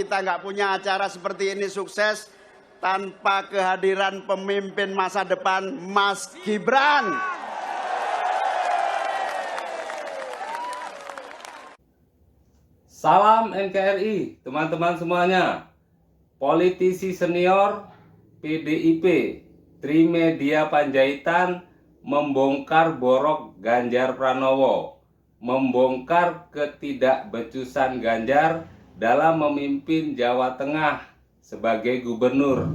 kita nggak punya acara seperti ini sukses tanpa kehadiran pemimpin masa depan Mas Gibran. Salam NKRI, teman-teman semuanya. Politisi senior PDIP Trimedia Panjaitan membongkar borok Ganjar Pranowo, membongkar ketidakbecusan Ganjar dalam memimpin Jawa Tengah sebagai gubernur.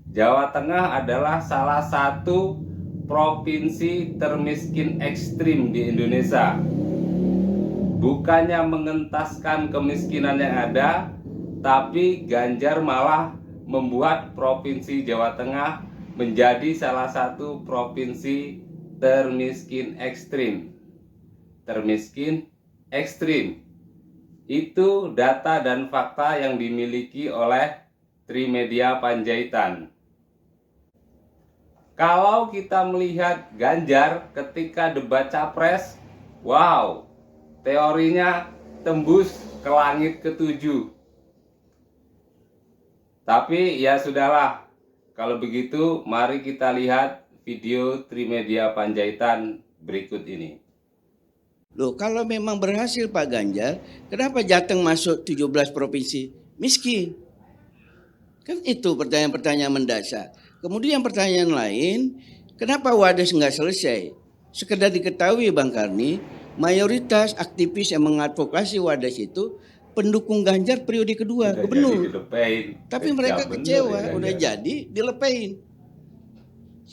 Jawa Tengah adalah salah satu provinsi termiskin ekstrim di Indonesia. Bukannya mengentaskan kemiskinan yang ada, tapi Ganjar malah membuat provinsi Jawa Tengah menjadi salah satu provinsi termiskin ekstrim. Termiskin ekstrim. Itu data dan fakta yang dimiliki oleh Trimedia Panjaitan. Kalau kita melihat Ganjar ketika debat capres, wow, teorinya tembus ke langit ketujuh. Tapi ya sudahlah, kalau begitu mari kita lihat video Trimedia Panjaitan berikut ini. Loh, kalau memang berhasil Pak Ganjar, kenapa Jateng masuk 17 provinsi miskin? Kan itu pertanyaan-pertanyaan mendasar. Kemudian pertanyaan lain, kenapa Wadas nggak selesai? Sekedar diketahui Bang Karni, mayoritas aktivis yang mengadvokasi Wadas itu pendukung Ganjar periode kedua Udah gubernur. dilepein. Tapi mereka kecewa, udah jadi dilepein.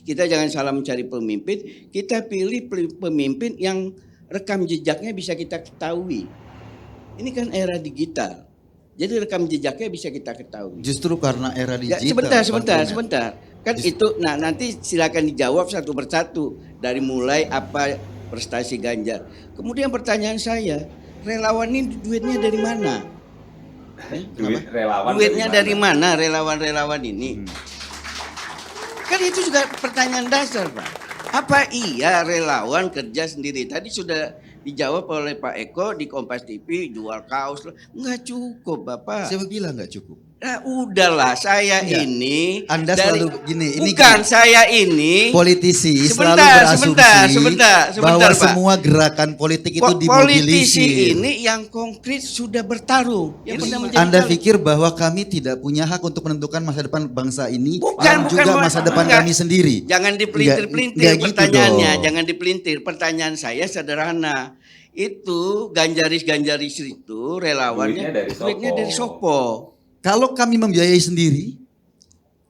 Kita jangan salah mencari pemimpin, kita pilih pemimpin yang rekam jejaknya bisa kita ketahui. Ini kan era digital. Jadi rekam jejaknya bisa kita ketahui. Justru karena era digital. Ya, sebentar. Kan itu, nah nanti silakan dijawab satu persatu dari mulai apa prestasi Ganjar. Kemudian pertanyaan saya, relawan ini duitnya dari mana? Duitnya dari mana relawan-relawan ini? Kan itu juga pertanyaan dasar, Pak. Apa iya relawan kerja sendiri? Tadi sudah dijawab oleh Pak Eko di Kompas TV, jual kaos. Nggak cukup, Bapak. Siapa bilang nggak cukup? Nah, udahlah, saya ini Anda selalu gini, ini bukan gini. Saya ini politisi selalu berasumsi sebentar, bahwa Pak. semua gerakan politik itu dimobilisir. Politisi ini yang konkret sudah bertarung. Anda pikir bahwa kami tidak punya hak untuk menentukan masa depan bangsa ini dan juga masa depan kami sendiri? Jangan dipelintir-pelintir pertanyaannya, jangan dipelintir. Pertanyaan saya sederhana. Itu ganjaris-ganjaris itu relawannya duitnya dari Sopo. Kalau kami membiayai sendiri,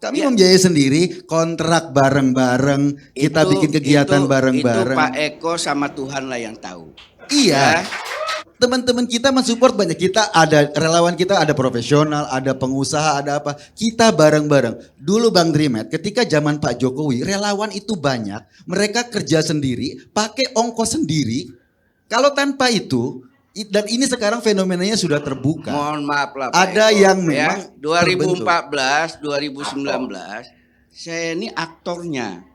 membiayai sendiri, kontrak bareng-bareng, kita bikin kegiatan bareng-bareng. Itu Pak Eko sama Tuhan lah yang tahu. Iya. Teman-teman kita mensupport banyak. Kita ada relawan, kita ada profesional, ada pengusaha, ada apa. Kita bareng-bareng. Dulu Bang Drimet, ketika zaman Pak Jokowi, relawan itu banyak. Mereka kerja sendiri, pakai ongkos sendiri. Kalau tanpa itu, dan ini sekarang fenomenanya sudah terbuka. Mohon maaf lah Pak Ada Eko, yang memang 2014, 2019 saya ini aktornya.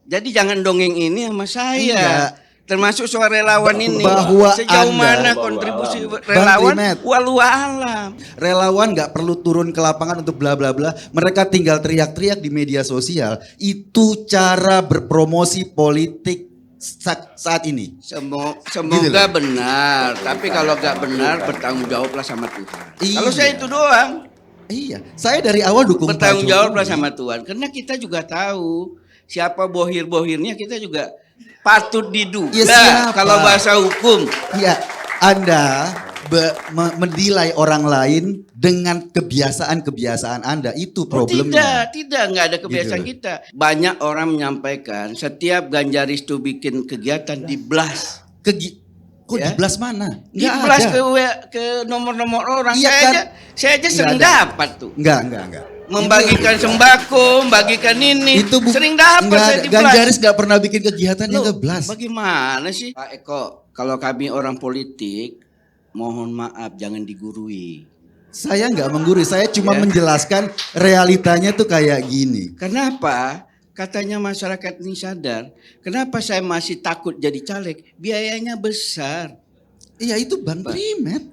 Jadi jangan dongeng ini sama saya. Enggak. Termasuk soal relawan ini. Bahwa sejauh Anda, mana kontribusi relawan walau alam. Relawan nggak perlu turun ke lapangan untuk bla bla bla. Mereka tinggal teriak-teriak di media sosial. Itu cara berpromosi politik saat ini. Semoga benar, tapi kalau nggak benar bertanggung jawablah sama Tuhan. Iya. Kalau saya itu doang. Iya, saya dari awal dukung bertanggung jawablah sama Tuhan, karena kita juga tahu siapa bohir-bohirnya, kita juga patut diduga. Ya, kalau bahasa hukum. Iya, Anda menilai orang lain dengan kebiasaan-kebiasaan Anda, itu problemnya. Tidak, nggak ada kebiasaan gitu. Kita. Banyak orang menyampaikan setiap ganjaris itu bikin kegiatan di blast. Kok di blast mana? Di blast ke nomor-nomor orang. Iya, saya aja sering dapat tuh. Enggak. Membagikan sembako, membagikan ini. Itu sering dapat saya di blast. Ganjaris nggak pernah bikin kegiatan yang ke blast. Bagaimana sih? Pak Eko, kalau kami orang politik, mohon maaf jangan digurui. Saya nggak menggurui, saya cuma menjelaskan realitanya tuh kayak gini. Kenapa? Katanya masyarakat ini sadar. Kenapa saya masih takut jadi caleg? Biayanya besar. Iya itu Bang Drimet.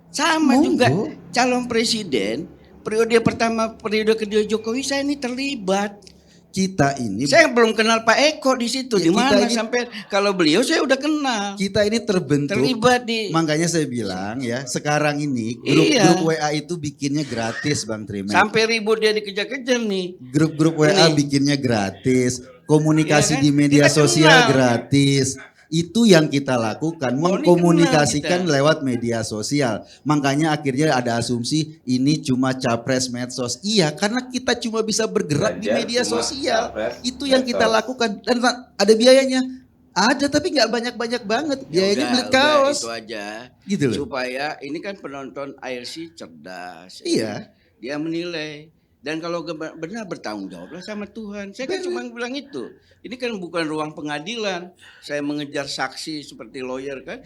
Sama Monggo. juga calon presiden periode pertama, periode kedua Jokowi saya ini terlibat. Kita ini Saya belum kenal Pak Eko di situ. Ya, Di mana kita ini- sampai kalau beliau saya udah kenal. kita ini terbentuk. Terlibat di Makanya saya bilang ya, sekarang ini Iya. grup WA itu bikinnya gratis Bang Trimet. sampai ribut dia dikejar-kejar nih. Grup-grup WA Ini. bikinnya gratis, komunikasi Iya kan? di media Kita sosial kenal. gratis. Itu yang kita lakukan, ini mengkomunikasikan kenal kita. lewat media sosial. Makanya akhirnya ada asumsi ini cuma capres medsos. Iya, karena kita cuma bisa bergerak di Ganjar media cuma sosial. capres Itu yang kita medsos. lakukan. Dan ada biayanya. Ada tapi nggak banyak-banyak banget. Biayanya Ya beli udah, kaos. itu aja. Gitu loh. Supaya ini kan penonton ARC cerdas. Iya. Dia menilai. Dan kalau benar bertanggung jawablah sama Tuhan. Saya kan cuma bilang itu. Ini kan bukan ruang pengadilan. Saya mengejar saksi seperti lawyer kan.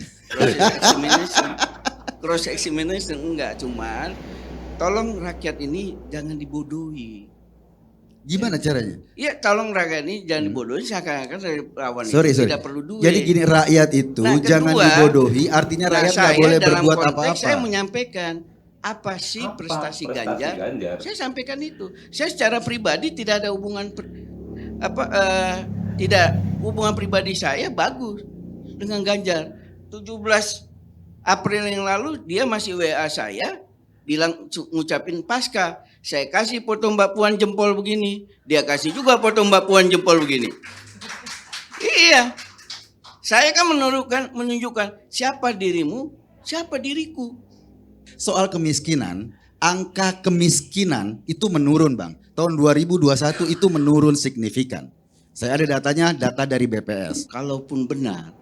Cross examination enggak, cuman tolong rakyat ini jangan dibodohi. Gimana caranya? Iya, tolong rakyat ini jangan dibodohi seakan-akan dari lawan Sorry. itu tidak perlu duit. Jadi gini, rakyat itu Nah, jangan kedua, dibodohi, artinya rakyat nggak saya boleh dalam berbuat konteks apa-apa. Saya menyampaikan apa sih Apa prestasi prestasi Ganjar? Ganjar? Saya sampaikan itu. Saya secara pribadi tidak ada hubungan tidak hubungan pribadi saya bagus dengan Ganjar. 17 April yang lalu dia masih WA saya bilang ngucapin pasca. Saya kasih foto Mbak Puan jempol begini, dia kasih juga foto Mbak Puan jempol begini. Iya. Saya kan menunjukkan siapa dirimu, siapa diriku. Soal kemiskinan, angka kemiskinan itu menurun Bang. Tahun 2021 itu menurun signifikan. Saya ada datanya, data dari BPS. Kalaupun benar,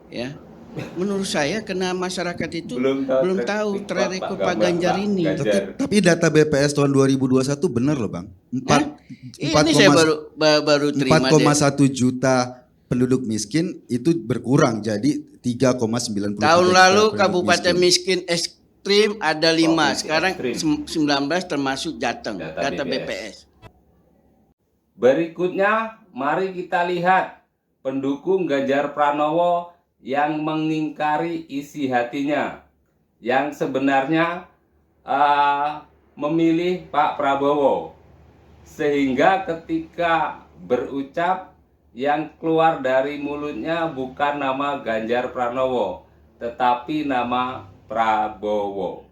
ya, menurut saya karena masyarakat itu Belum tahu track record Pak gambar Ganjar Pak ini. Ganjar. Tapi data BPS tahun 2021 benar loh Bang. Ini saya baru terima 4,1 juta penduduk miskin itu berkurang jadi 3,93 Tahun juta lalu penduduk kabupaten miskin ekstrim ada 5, miskin sekarang ekstrim. 19 termasuk Jateng, Data data BPS. BPS. Berikutnya, mari kita lihat pendukung Ganjar Pranowo yang mengingkari isi hatinya, yang sebenarnya memilih Pak Prabowo, sehingga ketika berucap yang keluar dari mulutnya bukan nama Ganjar Pranowo, tetapi nama Prabowo.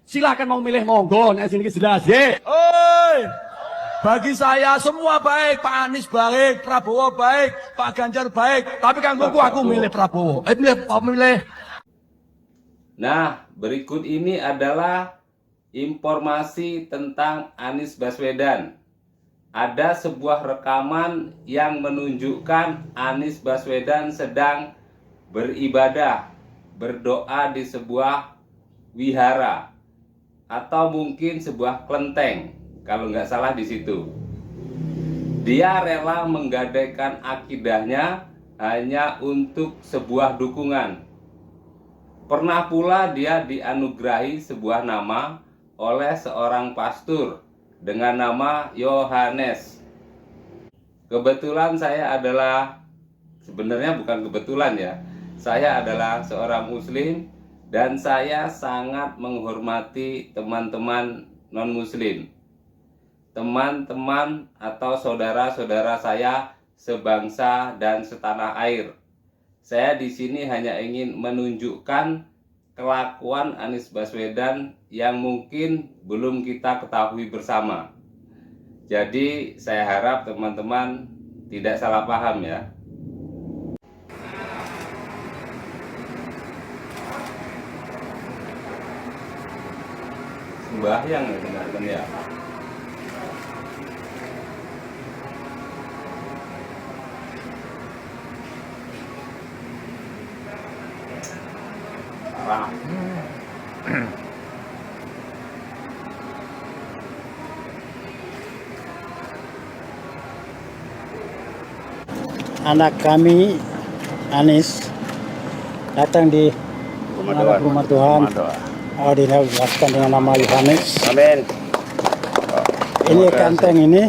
Silakan mau milih monggo, nek sini jelas ye. Oi, bagi saya semua baik, Pak Anies baik, Prabowo baik, Pak Ganjar baik. Tapi kan aku milih Prabowo. Milih. Nah, berikut ini adalah informasi tentang Anies Baswedan. Ada sebuah rekaman yang menunjukkan Anies Baswedan sedang beribadah, berdoa di sebuah wihara atau mungkin sebuah kelenteng, kalau nggak salah di situ. Dia rela menggadaikan akidahnya hanya untuk sebuah dukungan. Pernah pula dia dianugerahi sebuah nama oleh seorang pastor dengan nama Yohanes. Kebetulan saya adalah, sebenarnya bukan kebetulan ya, saya adalah seorang muslim dan saya sangat menghormati teman-teman non-muslim, teman-teman atau saudara-saudara saya sebangsa dan setanah air. Saya di sini hanya ingin menunjukkan kelakuan Anies Baswedan yang mungkin belum kita ketahui bersama. Jadi saya harap teman-teman tidak salah paham ya. Sembahyang ya dengarkan ya. Parah. Anak kami Anies datang di rumah Tuhan. Dijelaskan dengan nama Yohanes. Amin. Ini kanteng ini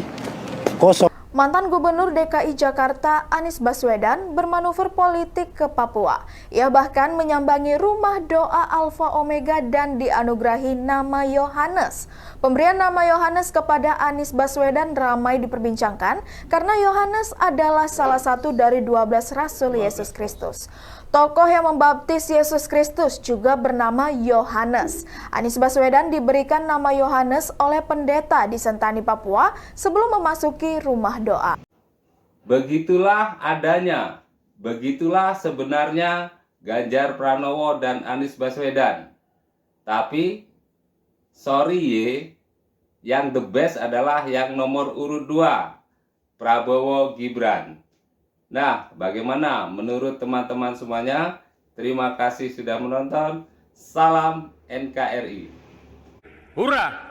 kosong. Mantan Gubernur DKI Jakarta Anies Baswedan bermanuver politik ke Papua. Ia bahkan menyambangi rumah doa Alfa Omega dan dianugerahi nama Yohanes. Pemberian nama Yohanes kepada Anies Baswedan ramai diperbincangkan karena Yohanes adalah salah satu dari 12 Rasul Yesus Kristus. Tokoh yang membaptis Yesus Kristus juga bernama Yohanes. Anies Baswedan diberikan nama Yohanes oleh pendeta di Sentani, Papua sebelum memasuki rumah doa. Begitulah adanya, begitulah sebenarnya Ganjar Pranowo dan Anies Baswedan. Tapi, sorry ye, yang the best adalah yang nomor urut 2, Prabowo Gibran. Nah, bagaimana menurut teman-teman semuanya? Terima kasih sudah menonton. Salam NKRI. Hurrah!